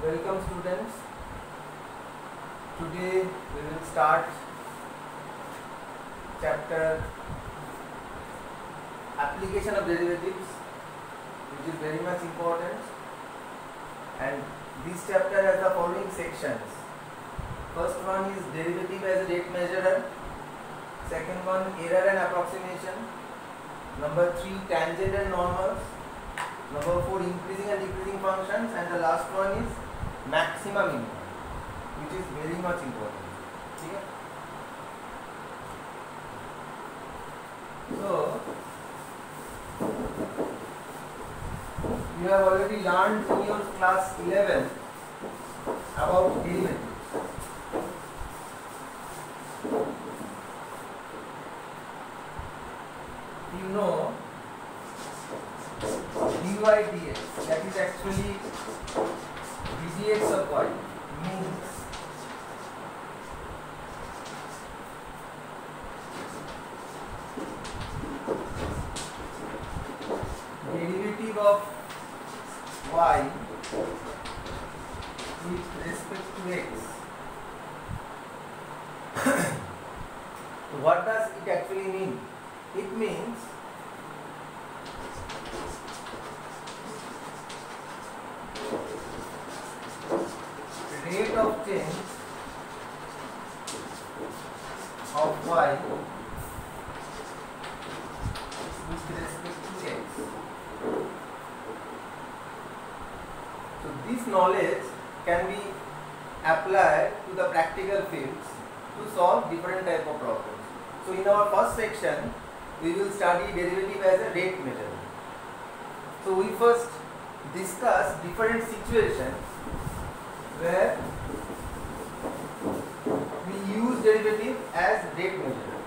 Welcome students. Today we will start chapter application of derivatives, which is very much important, and this chapter has the following sections. First one is derivative as a rate measurer, second one error and approximation, number 3 tangent and normals, number 4 increasing and decreasing functions, and the last one is maximum minimum, which is very much important. Okay? So you have already learned in your class 11 about derivatives. You know dy dx, that is actually dx of y, means derivative of y with respect to x. What does it actually mean? It means rate of change of y with respect to x. So this knowledge can be applied to the practical fields to solve different type of problems. So in our first section we will study derivative as a rate measure. So we first discuss different situations where we use derivative as rate measure.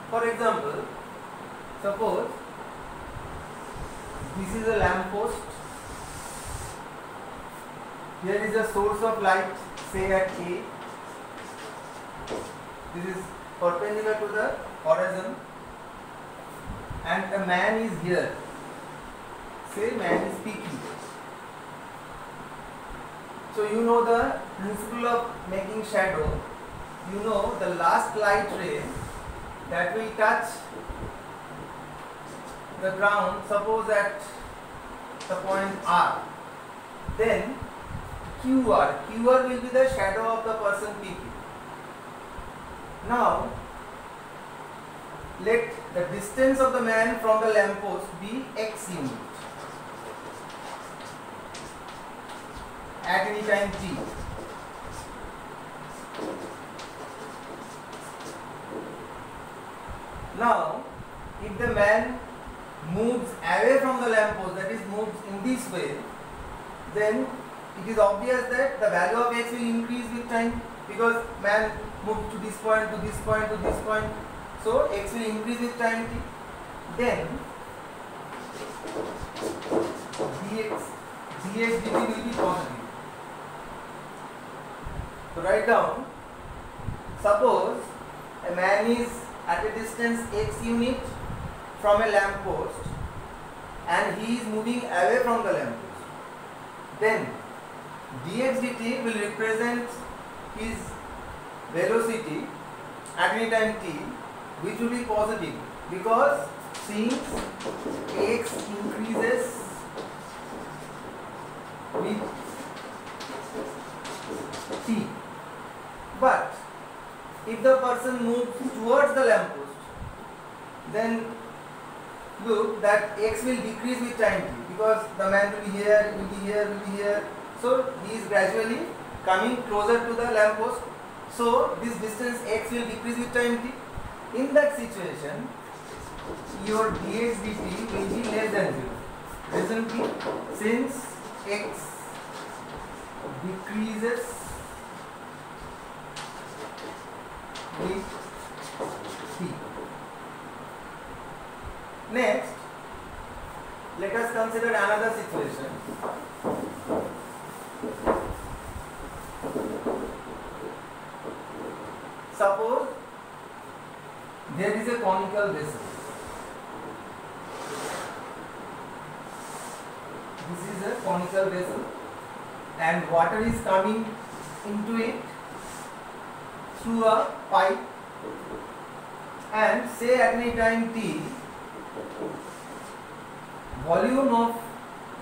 For example, suppose this is a lamp post. Here is a source of light, say at A. This is perpendicular to the horizon, and a man is here. Say man is speaking. So you know the principle of making shadow. You know the last light ray that will touch the ground, suppose at the point R, then QR will be the shadow of the person peeking. Now let the distance of the man from the lamp post be x unit at any time t. Now if the man moves away from the lamp post, that is moves in this way, then it is obvious that the value of x will increase with time, because man moved to this point, to this point, to this point, so x will increase with time t. Then dx dt will be positive. So write down, suppose a man is at a distance x unit from a lamp post and he is moving away from the lamp post, then dx dt will represent his velocity at any time t, which will be positive, because since x increases with t. But if the person moves towards the lamp post, then look that x will decrease with time t, because the man will be here, will be here, will be here. So he is gradually coming closer to the lamp post. So this distance x will decrease with time t. In that situation, your dx dt will be less than 0. Reason being, since x decreases with t. Next, let us consider another situation. Suppose there is a conical vessel. This is a conical vessel and water is coming into it through a pipe, and say at any time t, volume of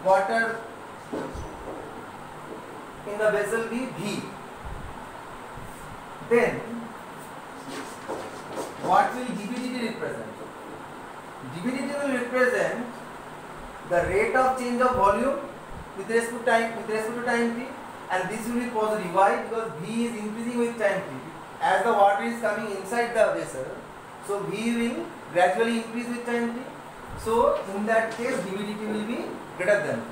water in the vessel be V, then what will dBdt represent? dBdt will represent the rate of change of volume with respect to time t, and this will be positive. Why? Because V is increasing with time t. As the water is coming inside the vessel, so V will gradually increase with time t. So in that case dBdt will be greater than 2.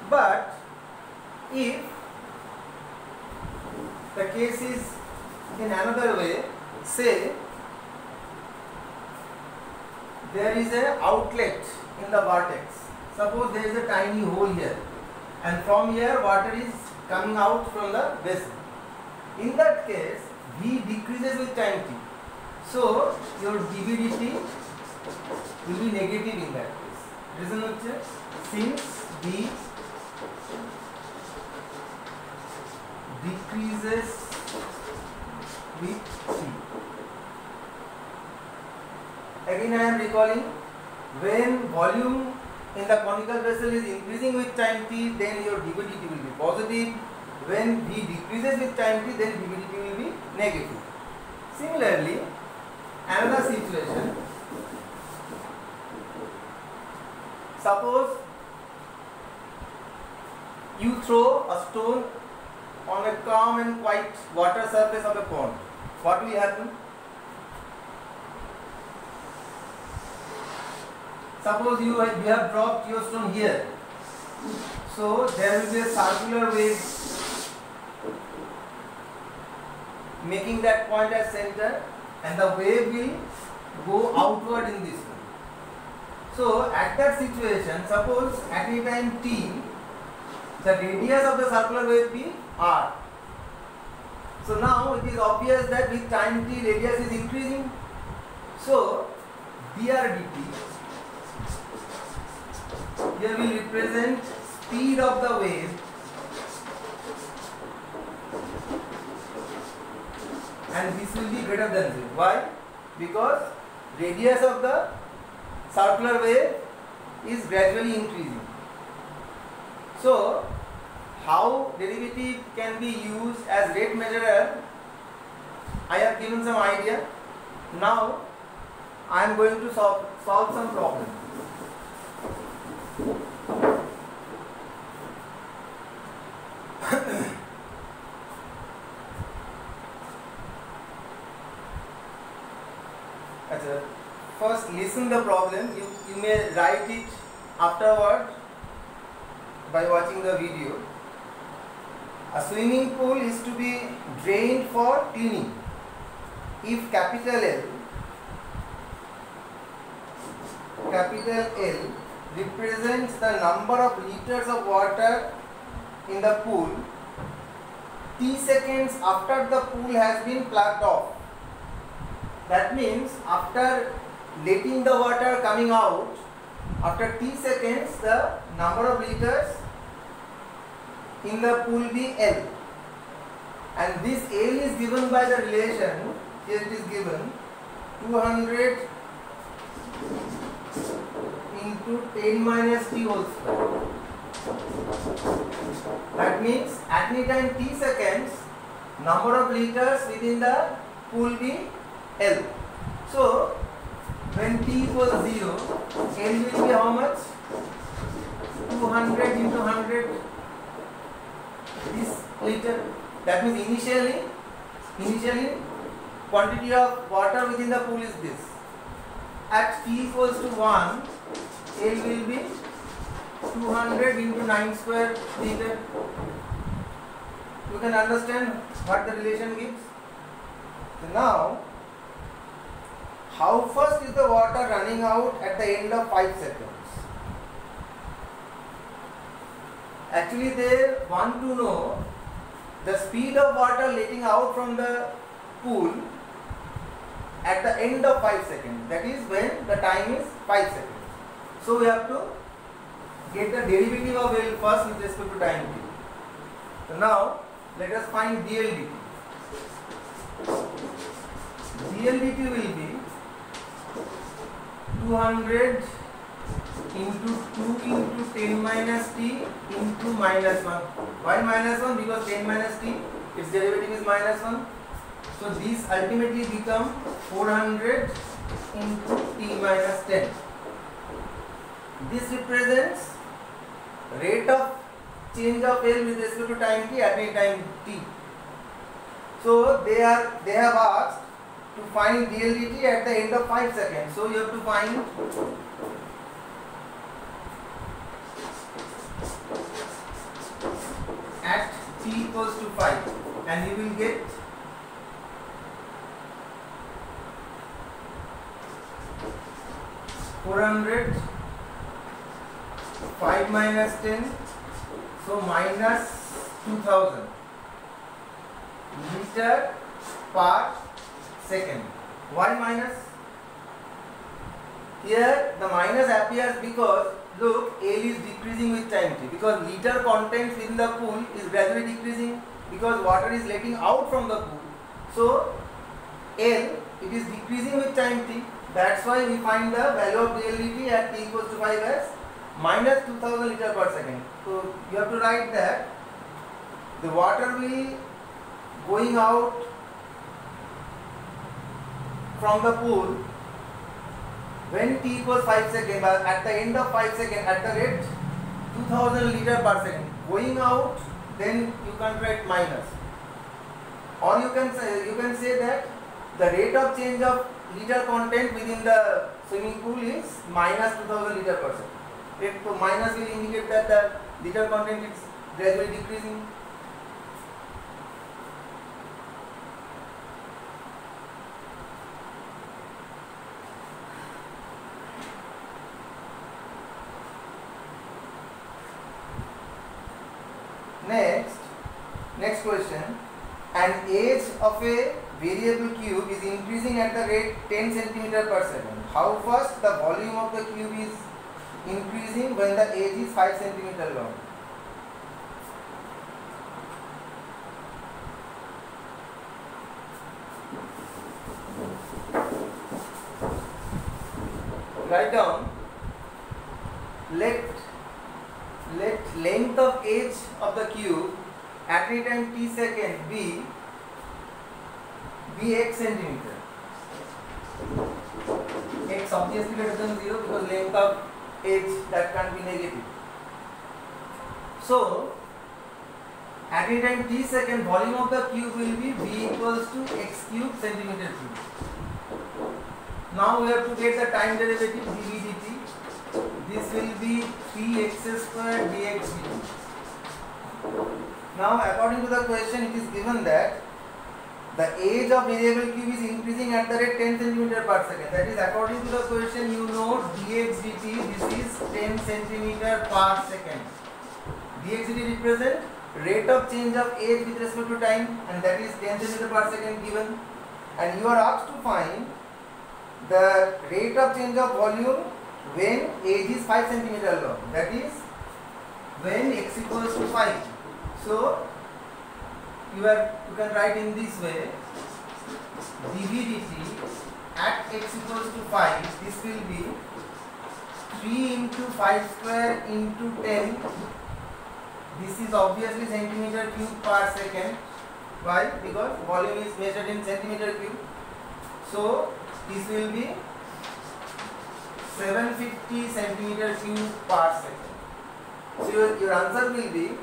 But if the case is in another way, say there is an outlet in the vortex. Suppose there is a tiny hole here, and from here water is coming out from the vessel. In that case, V decreases with time t. So your dBdt will be negative in that case. Reason হচ্ছে since V decreases with t. Again I am recalling, when volume in the conical vessel is increasing with time t, then your dBdt will be positive. When V decreases with time t, then dBdt will be negative. Similarly, another situation, suppose you throw a stone on a calm and quiet water surface of a pond. What will happen? Suppose you have dropped your stone here, so there will be a circular wave making that point as center, and the wave will go outward in this way. So at that situation, suppose at any time t, the radius of the circular wave be r. So now it is obvious that with time t radius is increasing. So dr dt here will represent speed of the wave and this will be greater than 0. Why? Because radius of the circular wave is gradually increasing. So how derivative can be used as rate measurer, I have given some idea. Now I am going to solve some problems. First listen the problem, you may write it afterward by watching the video. A swimming pool is to be drained for cleaning. If capital L represents the number of liters of water in the pool t seconds after the pool has been plugged off. That means after letting the water coming out, after t seconds the number of liters in the pool be L, and this L is given by the relation, here it is given 200 into 10 minus t whole square. That means at any time t seconds, number of liters within the pool be L. So when t equals 0, L will be how much? 200 into 100 this liter. That means initially quantity of water within the pool is this. At t equals to 1, L will be 200 into 9 square liter. You can understand what the relation gives. So now, how fast is the water running out at the end of 5 seconds? Actually they want to know the speed of water letting out from the pool at the end of 5 seconds. That is when the time is 5 seconds. So we have to get the derivative of L first with respect to time t. So now let us find dl dt. dl dt will be 200 into 2 into 10 minus t into minus 1. Why minus 1? Because 10 minus t, its derivative is minus 1. So this ultimately become 400 into t minus 10. This represents rate of change of L with respect to time t at any time t. So they have asked to find dl dt at the end of 5 seconds. So you have to find at t equals to 5, and you will get 400, 5 minus 10, so minus 2000 liter per second. Why minus? Here the minus appears because look, L is decreasing with time t, because liter contents within the pool is gradually decreasing because water is letting out from the pool. So L, it is decreasing with time t. That's why we find the value of dl dt at t equals to 5 as minus 2000 liter per second. So you have to write that the water will going out from the pool when t equals 5 seconds, but at the end of 5 seconds at the rate 2000 liter per second. Going out, then you can write minus. Or you can say that the rate of change of liter content within the swimming pool is minus 2000 liter per second. So minus will indicate that the liter content is gradually decreasing. Next question. An age of a variable cube is increasing at the rate 10 centimeter per second. How fast the volume of the cube is increasing when the age is 5 centimeter long? Write down, let length of age of the cube at any time t second be x centimeter. X obviously greater than 0 because length of age that can be negative. So at any time t second, volume of the cube will be v equals to x cube centimeter cube. Now we have to get the time derivative dv dt. This will be 3x square dx dt. Now according to the question, it is given that the age of variable cube is increasing at the rate 10 centimeter per second. That is, according to the question, you know dx dt, this is 10 centimeter per second. Dx dt represent rate of change of age with respect to time, and that is 10 centimeter per second given. And you are asked to find the rate of change of volume when age is 5 centimeter long. That is when x equals to 5. So you can write in this way, dv dt at x equals to 5, this will be 3 into 5 square into 10. This is obviously centimeter cube per second. Why? Because volume is measured in centimeter cube. So this will be 750 centimeter cube per second. So your answer will be,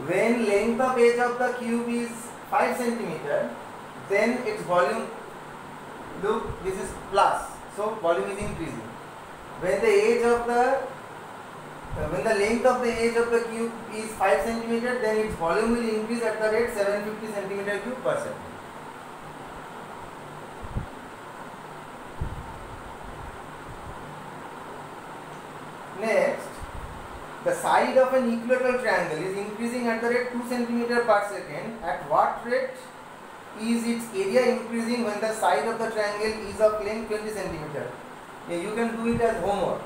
when length of age of the cube is 5 centimeter, then its volume, look, this is plus, so volume is increasing. When the length of the age of the cube is 5 centimeter, then its volume will increase at the rate 750 centimeter cube per second. Next, the side of an equilateral triangle is increasing at the rate 2 centimeter per second. At what rate is its area increasing when the side of the triangle is of length 20 centimeter? You can do it as homework.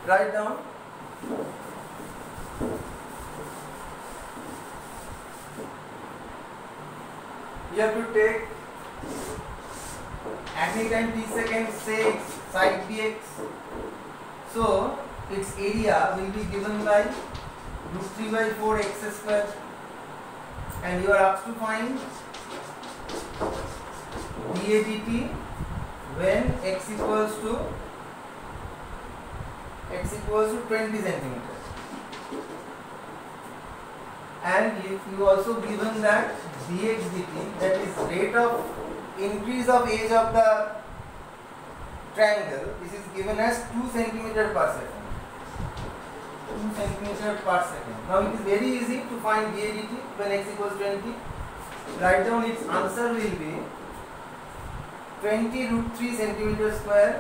Write down. you have to take at any time t seconds say its side dx. So its area will be given by root 3 by 4 x square, and you are asked to find dA dt when x equals to 20 centimeters. And if you also given that dx dt, that is rate of increase of age of the triangle, this is given as 2 centimeter per second. 2 centimeter per second. Now it is very easy to find dA dt when x equals 20. Write down its answer will be 20 root 3 centimeter square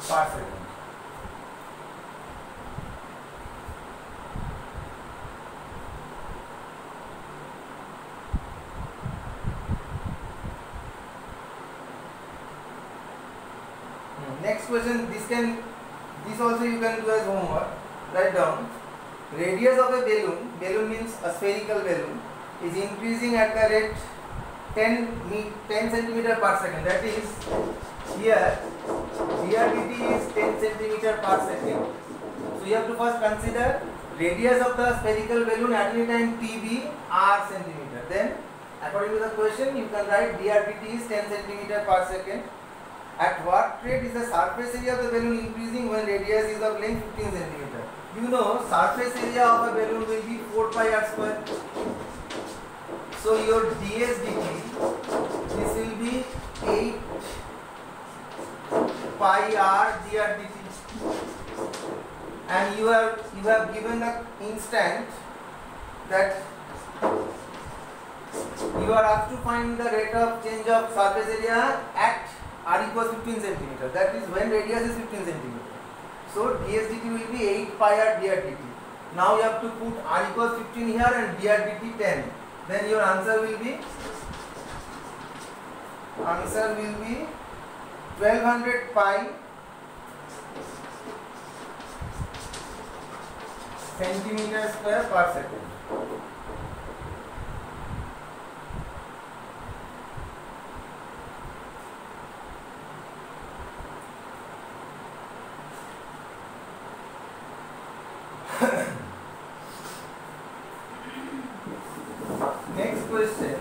per second. Next question, this also you can do as homework. Write down radius of a balloon means a spherical balloon, is increasing at the rate 10 centimeter per second. That is, here dr dt is 10 centimeter per second. So you have to first consider radius of the spherical balloon at any time t be r centimeter. Then according to the question you can write dr dt is 10 centimeter per second. At what rate is the surface area of the balloon increasing when radius is of length 15 centimeter? You know surface area of a balloon will be 4 pi r square. So your ds dt, this will be 8 pi r dr dt, and you have given the instant that you are asked to find the rate of change of surface area at r equals 15 centimeter. That is when radius is 15 centimeter. So ds dt will be 8 pi r dr dt. Now you have to put r equals 15 here and dr dt 10. Then your answer will be 1200 pi centimeter square per second. Next question.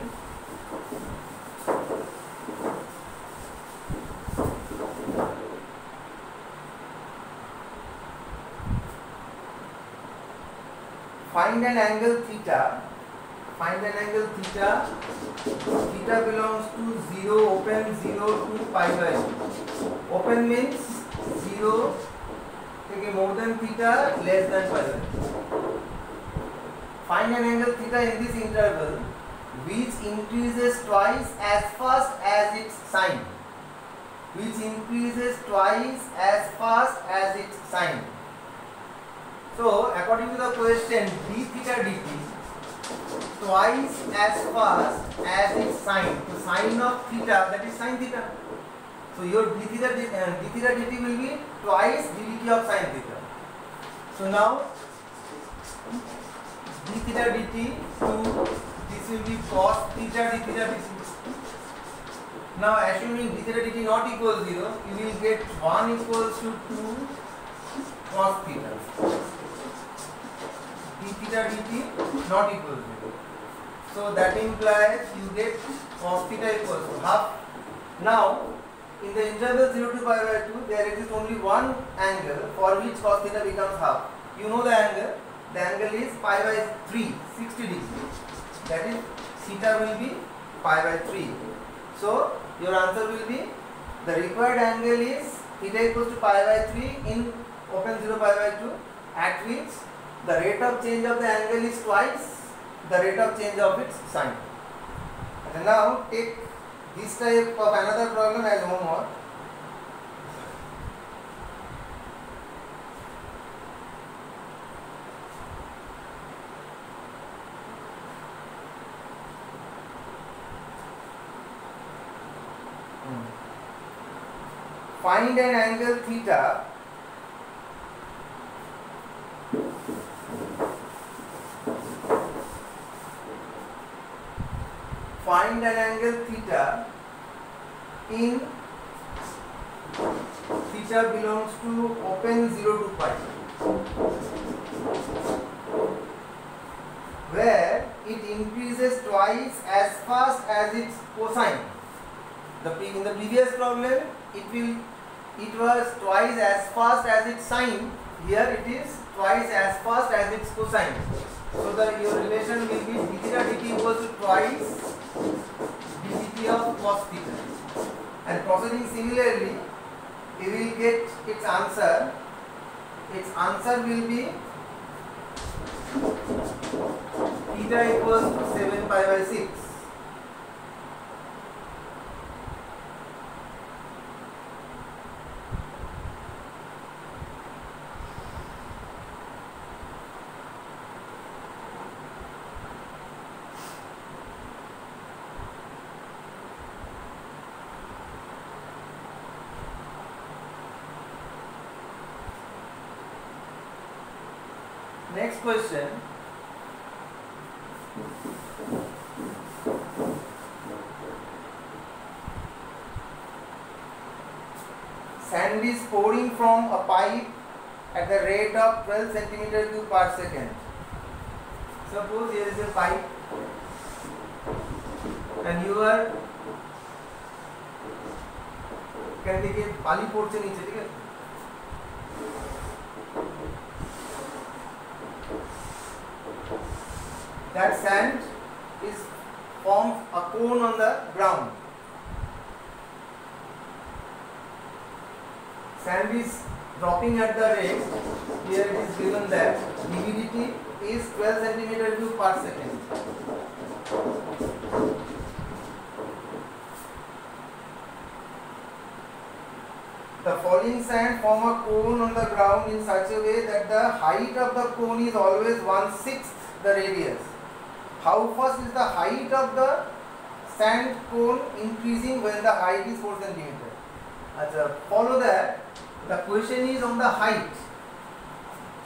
Find an angle theta. Find an angle theta. Theta belongs to 0, open 0 to pi by 2. Open means 0, take more than theta, less than pi by 2. Find an angle theta in this interval which increases twice as fast as its sine. Which increases twice as fast as its sine. So according to the question, d theta dt twice as fast as its sine. So sine of theta, that is sine theta. So your d theta dt will be twice ddt of sine theta. So now d theta dt to this will be cos theta d theta dt. Now assuming d theta dt not equals 0, you will get 1 equals to 2 cos theta. D theta dt not equals 0. So that implies you get cos theta equals to half. Now in the interval 0 to pi by 2 there exists only one angle for which cos theta becomes half. You know the angle. The angle is pi by 3, 60 degrees. That is theta will be pi by 3. So your answer will be the required angle is theta equals to pi by 3 in open 0 pi by 2, at which the rate of change of the angle is twice the rate of change of its sine. And now take this type of another problem as homework. Find an angle theta find an angle theta in theta belongs to open 0 to pi, where it increases twice as fast as its cosine. In the previous problem it was twice as fast as its sine. Here it is twice as fast as its cosine. So your relation will be d theta dt equals to twice d dt of cos theta. And proceeding similarly, we will get its answer. Its answer will be theta equals to 7 pi by 6. Next question. Sand is pouring from a pipe at the rate of 12 centimeter cube per second. Suppose here is a pipe and you are can take a pali porche niche, ठीक है? That sand is formed a cone on the ground. Sand is dropping at the rate, here it is given that dVdt is 12 centimeter cube per second. The falling sand form a cone on the ground in such a way that the height of the cone is always 1/6 the radius. How fast is the height of the sand cone increasing when the height is 4 centimeter? Follow that. The question is on the height.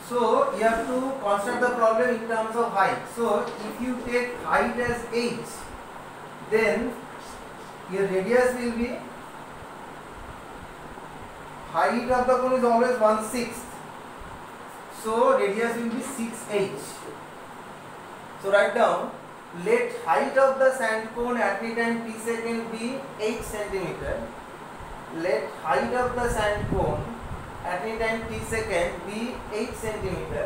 So you have to construct the problem in terms of height. So if you take height as h, then your radius will be, height of the cone is always 1/6. So radius will be 6h. So write down, let height of the sand cone at any time t second be 8 centimeter. Let height of the sand cone at any time t second be 8 centimeter.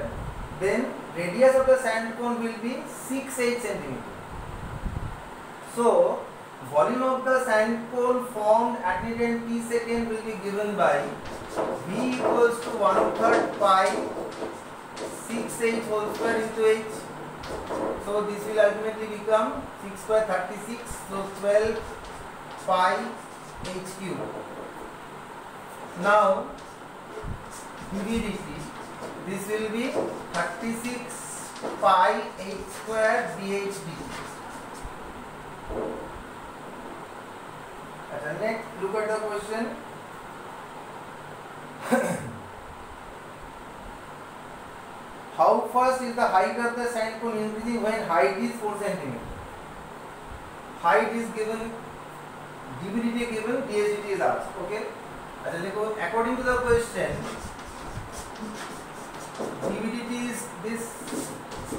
Then radius of the sand cone will be 6h centimeter. So volume of the sand cone formed at any time t second will be given by v equals to 1/3 pi 6h whole square into h. So this will ultimately become 6 square 36, so 12 pi h cube. Now dVdt, this will be 36 pi h square dh dt. Next, look at the question. How fast is the height of the sand cone increasing when height is 4 centimeter? Height is given, dVdt given, dH is asked. Okay. According to the question, dVdt is this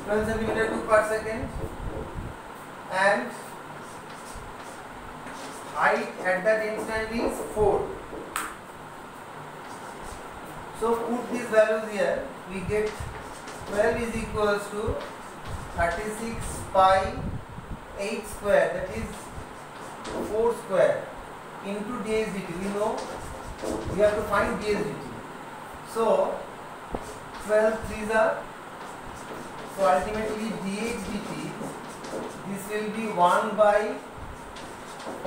12 centimeter cube per second, and height at that instant is 4. So put these values here. We get 12 is equals to 36 pi 8 square, that is 4 square, into dH dt. We know we have to find dH dt. So 12 3s are, so ultimately dH dt, this will be 1 by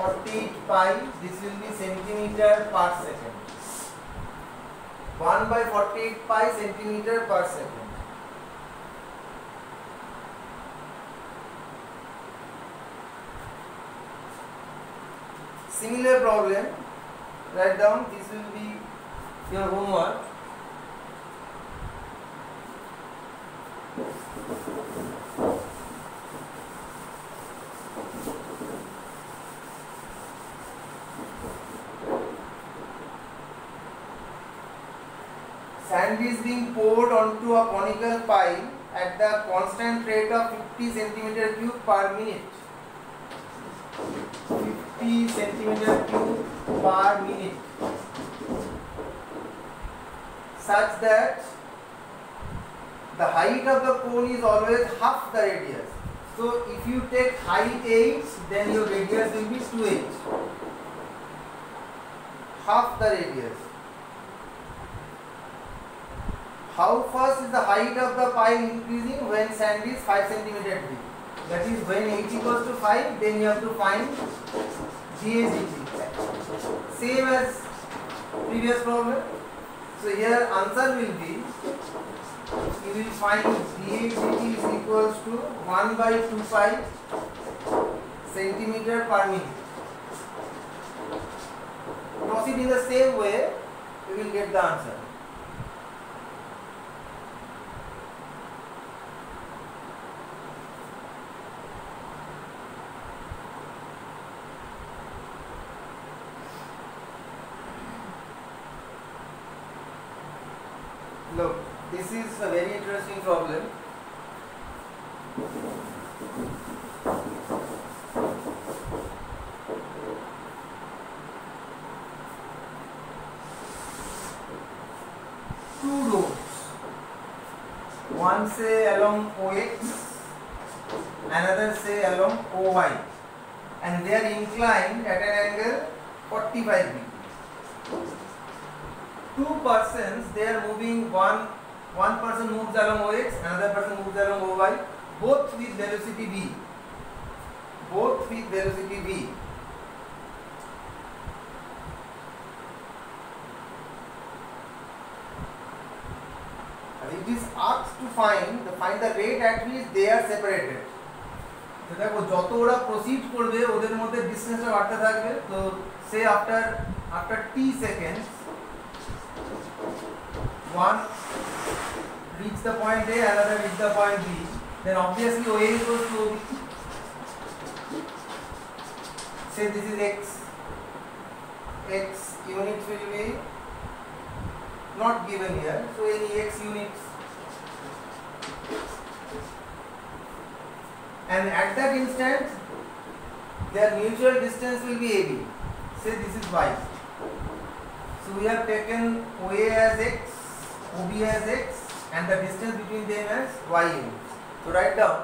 48 pi, this will be centimeter per second. 1 by 48 pi centimeter per second. Similar problem, write down, this will be your homework. Sand is being poured onto a conical pile at the constant rate of 50 centimeter cube per minute. 50 centimeter cube per minute, such that the height of the cone is always half the radius. So if you take height h, then your radius will be 2h, half the radius. How fast is the height of the pile increasing when sand is 5 centimeter deep? That is, when h equals to 5, then you have to find dH. Same as previous problem. So here answer will be, you will find dH is equals to 1 by 2 pi centimeter per minute. Proceed in the same way, you will get the answer. Look, this is a very interesting problem. Two roads, one say along OX, another say along OY, and they are inclined at an angle 45 degrees. Two persons, they are moving, one person moves along OX, another person moves along OY, both with velocity v. Both with velocity v. It is asked to find the rate at which they are separated. तो देखो যত ওরা proceed করবে ওদের মধ্যে distance বাড়তে থাকবে. তো say after t seconds, one reach the point A, another reach the point B, then obviously OA equals to OB. Say this is x units will be not given here, so any x units, and at that instant their mutual distance will be AB. Say this is y. So we have taken OA as x, OB as x, and the distance between them as y units. So write down,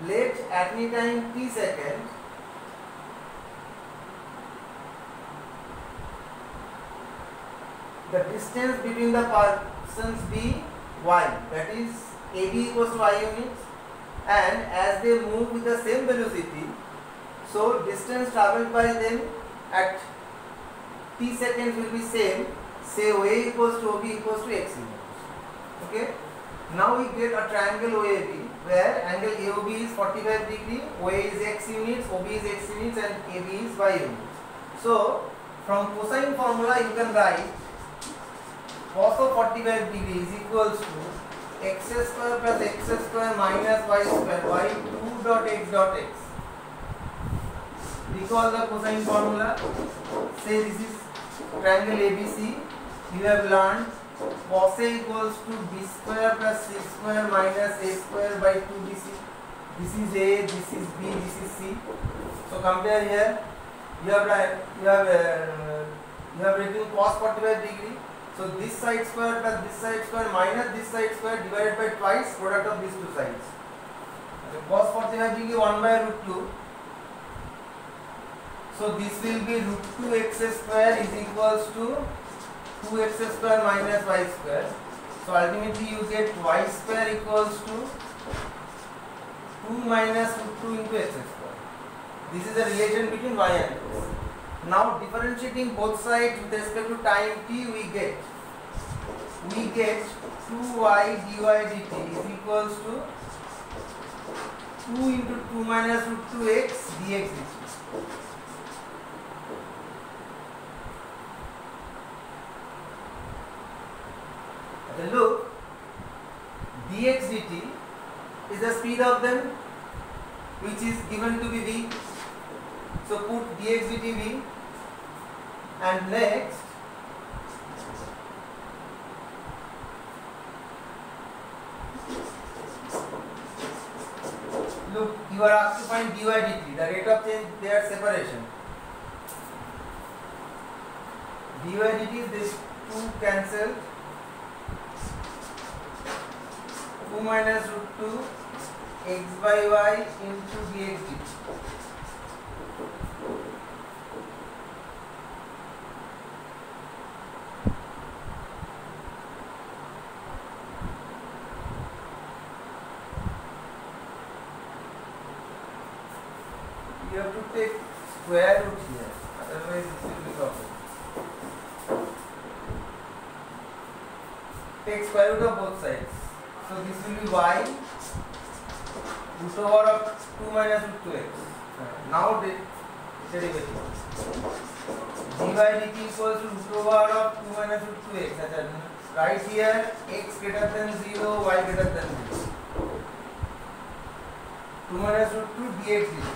let at any time t seconds the distance between the persons be y, that is AB equals to y units, and as they move with the same velocity, so distance traveled by them at t seconds will be same. Say OA equals to OB equals to x units. Okay. Now we get a triangle OAB where angle AOB is 45 degree, OA is x units, OB is x units, and AB is y units. So from cosine formula you can write cos of 45 degree is equals to x square plus x square minus y square by 2 dot x dot x. Recall the cosine formula. Say this is triangle ABC. You have learned cos A equals to b square plus c square minus a square by 2bc. This is A, this is B, this is C. So compare here. You have written cos 45 degree. So this side square plus this side square minus this side square divided by twice product of these two sides. So cos 45 degree 1 by root 2. So this will be root 2x square is equals to 2x square minus y square. So ultimately you get y square equals to 2 minus root 2 into x square. This is the relation between y and x. Now differentiating both sides with respect to time t, we get 2y dy dt is equals to 2 into 2 minus root 2x dx dt. Look, dx dt is the speed of them, which is given to be v. So put dx dt v, and next you are asked to find dy dt, the rate of change, their separation. Dy dt, this 2 cancelled, 2 minus root 2 x by y into dx dt. You have to take square root here, otherwise this will be problem. Take square root of both sides. So this will be y root over of 2 minus root 2x. Now derivative. dy dt equals to root over of 2 minus root 2x. Right here x greater than 0, y greater than 0. 2 minus root 2 dx dt.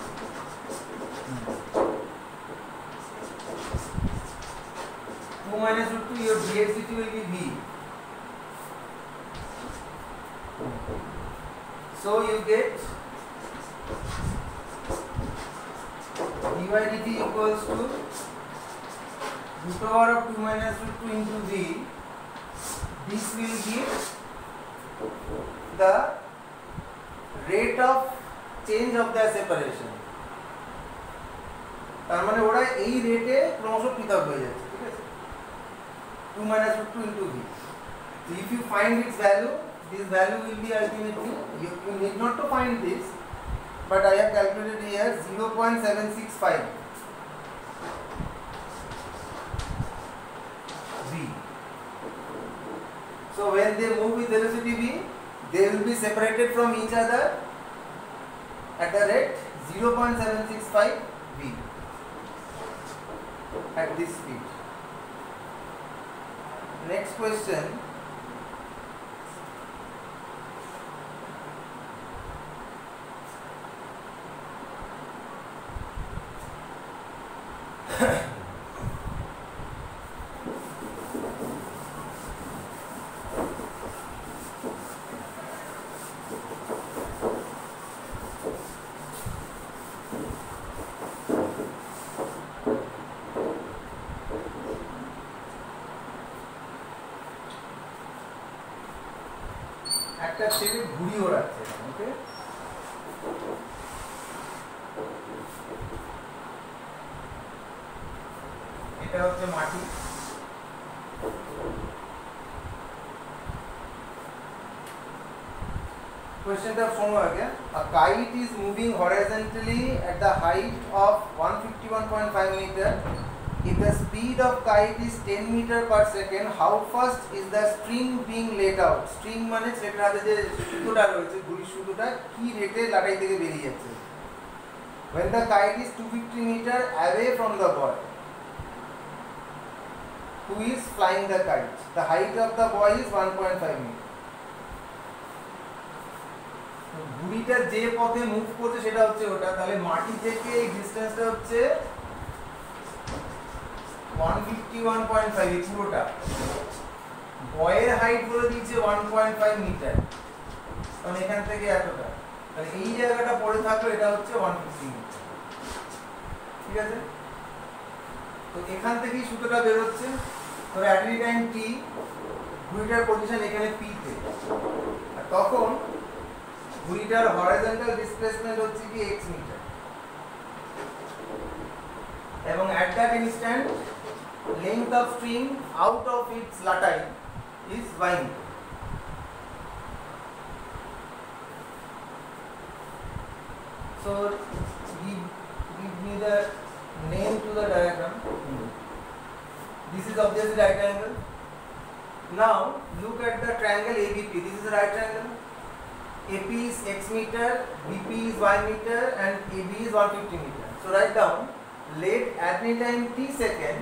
2 minus root 2, your dx dt will be v. So you get dy dt equals to root over of 2 minus root 2 into v. This will give the rate of change of the separation. তার মানে ওরা এই রেটে ক্রমশ পৃথক হয়ে যাচ্ছে, ঠিক আছে? 2 minus root 2 into v. So if you find its value, this value will be ultimately, you need not to find this, but I have calculated here 0.765 v. So when they move with velocity v, they will be separated from each other at the rate 0.765 v at this speed. Next question. একটা ছেলে ঘুড়ি ওড়াচ্ছে, ওকে? এটা হচ্ছে মাটি। Questionটা শোনো আগে। A kite is moving horizontally at the height of 151.5 meter. If the speed of kite is 10 meter per second, how fast is the string being let out? String মানে ছেলেটার হাতে যে সুতোটা রয়েছে, ঘুড়ির সুতোটা কি রেটে লাটাই থেকে বেরিয়ে যাচ্ছে? When the kite is 250 meter away from the boy who is flying the kite, the height of the boy is 1.5 meter. ঘুড়িটা যে পথে মুভ করছে সেটা হচ্ছে ওটা, তাহলে মাটি থেকে এই ডিসটেন্সটা হচ্ছে 151.5, এই পুরোটা। বয়ের হাইট বলে দিয়েছে 1.5 মিটার, কারণ এখান থেকে এতটা, তাহলে এই জায়গাটা পড়ে থাকলো, এটা হচ্ছে 150 মিটার, ঠিক আছে? তো এখান থেকেই সূত্রটা বের হচ্ছে। তো অ্যাট এনি টাইম টি ঘুড়িটার পজিশন এখানে পি তে, আর তখন ঘুড়িটার হরাইজন্টাল ডিসপ্লেসমেন্ট হচ্ছে কি x মিটার, এবং at that instant length of string out of its latai is y meter. So give me the name to the diagram. This is obviously right angle. Now look at the triangle ABP. This is a right triangle. AP is x meter, BP is y meter, and AB is 150 meter. So write down, let at any time t second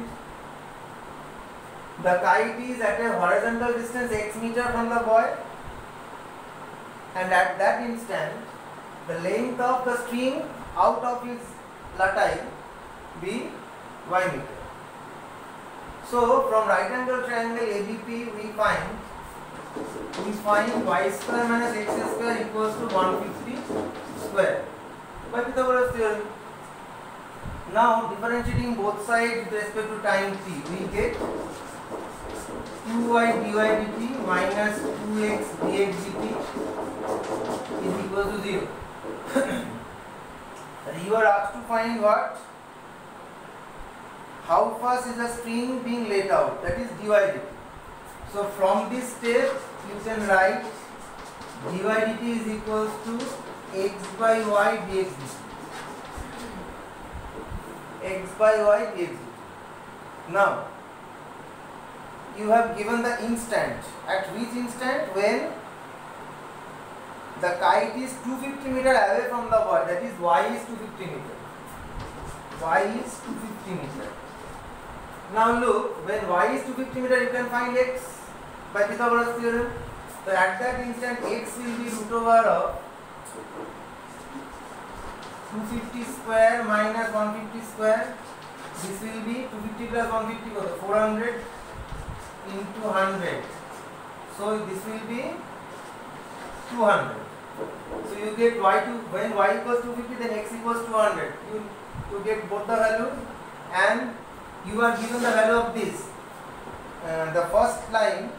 the kite is at a horizontal distance x meter from the boy, and at that instant the length of the string out of its latai be y meter. So from right angle triangle ABP we find y square minus x square equals to 150 square. by Pythagoras theorem. Now differentiating both sides with respect to time t, we get 2y dy dt minus 2x dx dt is equal to 0. You are asked to find what? How fast is the string being laid out, that is dy dt. So from this step you can write dy dt is equals to x by y dx dt. X by y dx dt. Now you have given the instant. At which instant? When the kite is 250 meter away from the boy, that is y is 250 meter. Y is 250 meter. Now look, when y is 250 meter, you can find x by Pythagoras theorem. So at that instant, x will be root over of 250 square minus 150 square. This will be 250 plus 150, 400 into 100. So this will be 200. So you get y2, when y equals 250, then x equals 200. You get both the values, and you are given the value of this. The first line,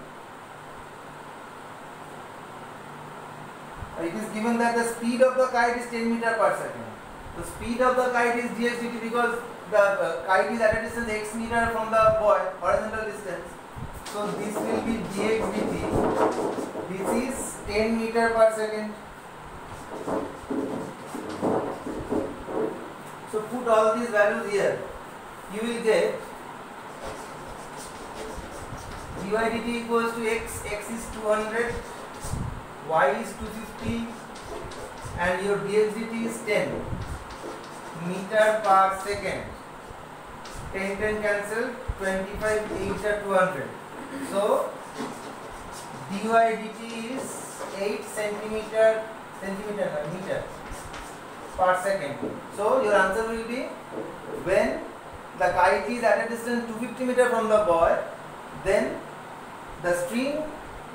it is given that the speed of the kite is 10 meter per second. The speed of the kite is dx dt because the kite is at a distance x meter from the boy, horizontal distance. So this will be dx dt. This is 10 meter per second. So put all these values here. You will get dy dt equals to x is 200, y is 250, and your dx dt is 10 meter per second. 10 cancel, 25 8 are 200. So dy dt is 8 meter per second. So your answer will be, when the kite is at a distance 250 meter from the boy, then the string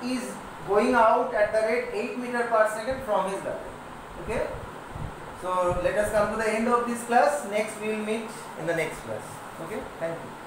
is going out at the rate 8 meter per second from his level. Okay. So let us come to the end of this class. Next we will meet in the next class. Okay. Thank you.